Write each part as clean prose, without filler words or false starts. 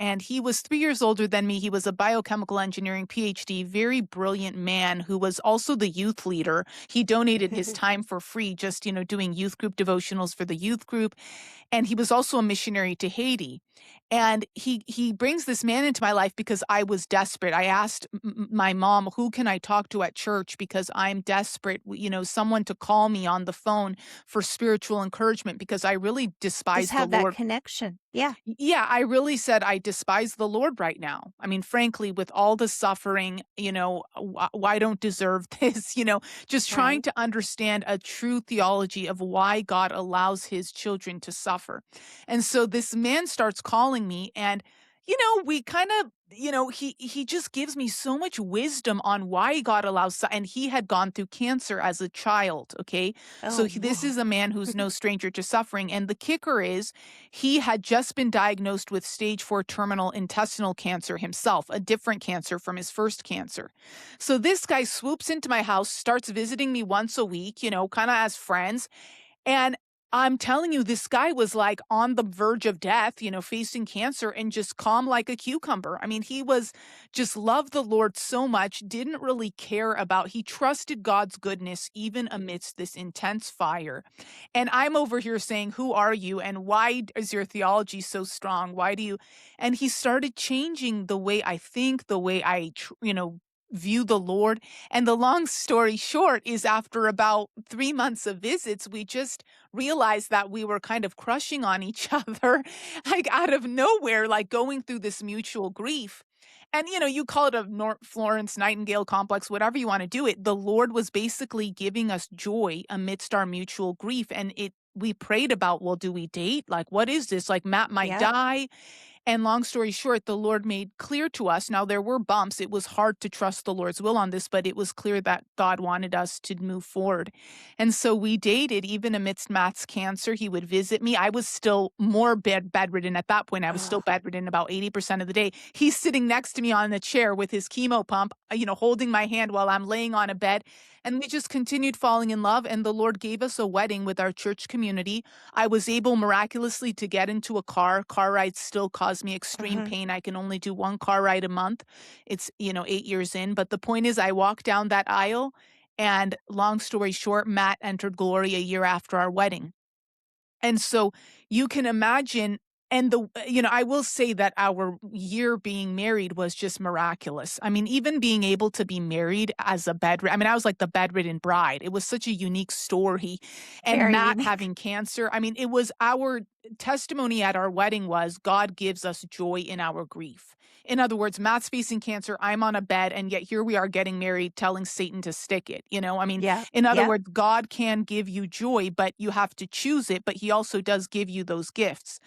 and he was 3 years older than me. He was a biochemical engineering PhD, very brilliant man who was also the youth leader. He donated his time for free, just, doing youth group devotionals for the youth group, and he was also a missionary to Haiti. And he brings this man into my life because I was desperate. I asked my mom, "Who can I talk to at church because I'm desperate, someone to call me on the phone for spiritual encouragement because I really Just despise the have that Lord." connection. Yeah, Yeah, I really said I despise the Lord right now. I mean, frankly, with all the suffering, why don't deserve this, just trying right. to understand a true theology of why God allows his children to suffer. And so this man starts calling me, and we kind of, he just gives me so much wisdom on why God allows and he had gone through cancer as a child, okay? So Oh, this whoa. is a man who's no stranger to suffering, and the kicker is he had just been diagnosed with stage 4 terminal intestinal cancer himself, a different cancer from his first cancer. So this guy swoops into my house, starts visiting me once a week, kind of as friends, and I'm telling you, this guy was like on the verge of death, facing cancer and just calm like a cucumber. I mean, he was just loved the Lord so much, didn't really care about, he trusted God's goodness even amidst this intense fire. And I'm over here saying, "Who are you? And why is your theology so strong? Why do you?" And he started changing the way I think, the way view the Lord. And the long story short is after about 3 months of visits, we just realized that we were kind of crushing on each other, like out of nowhere, like going through this mutual grief. And, you call it a Florence Nightingale complex, whatever you want to do it. The Lord was basically giving us joy amidst our mutual grief. And we prayed about, well, do we date? Like, what is this? Like, Matt might Yep. die. And long story short, the Lord made clear to us. Now, there were bumps. It was hard to trust the Lord's will on this, but it was clear that God wanted us to move forward. And so we dated even amidst Matt's cancer. He would visit me. I was still more bedridden at that point. I was still Oh, bedridden about 80% of the day. He's sitting next to me on the chair with his chemo pump, holding my hand while I'm laying on a bed. And we just continued falling in love. And the Lord gave us a wedding with our church community. I was able miraculously to get into a car. Car rides still cause me extreme uh-huh. pain. I can only do one car ride a month. It's, 8 years in. But the point is, I walked down that aisle, and long story short, Matt entered glory a year after our wedding. And so you can imagine, and I will say that our year being married was just miraculous. I mean, even being able to be married as a I mean, I was like the bedridden bride. It was such a unique story. And Very Matt unique. having cancer, I mean, it was our testimony at our wedding was God gives us joy in our grief. In other words, Matt's facing cancer, I'm on a bed, and yet here we are getting married, telling Satan to stick it. I mean, Yep, in other yep. words, God can give you joy, but you have to choose it, but he also does give you those gifts.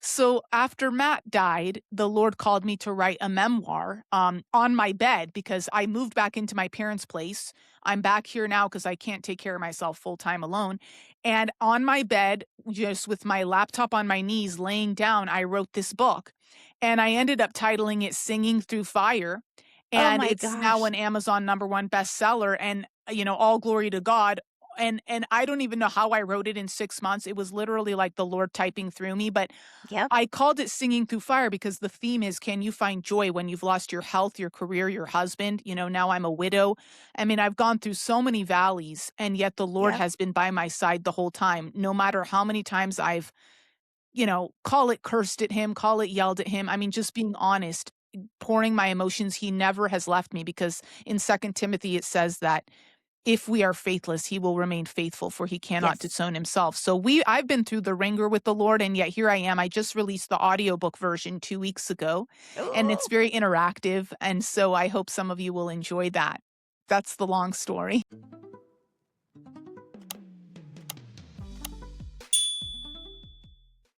So after Matt died, the Lord called me to write a memoir on my bed because I moved back into my parents' place. I'm back here now because I can't take care of myself full time alone. And on my bed, just with my laptop on my knees, laying down, I wrote this book. And I ended up titling it Singing Through Fire. Oh And my it's now gosh. an Amazon #1 bestseller. And, all glory to God. And I don't even know how I wrote it in 6 months. It was literally like the Lord typing through me. But Yep, I called it Singing Through Fire because the theme is, can you find joy when you've lost your health, your career, your husband? Now I'm a widow. I mean, I've gone through so many valleys, and yet the Lord yep. has been by my side the whole time. No matter how many times I've, call it cursed at him, call it yelled at him. I mean, just being honest, pouring my emotions, he never has left me because in Second Timothy it says that if we are faithless, he will remain faithful, for he cannot Yes. disown himself. So I've been through the ringer with the Lord, and yet here I am. I just released the audiobook version 2 weeks ago, and it's Ooh. very interactive. And so I hope some of you will enjoy that. That's the long story.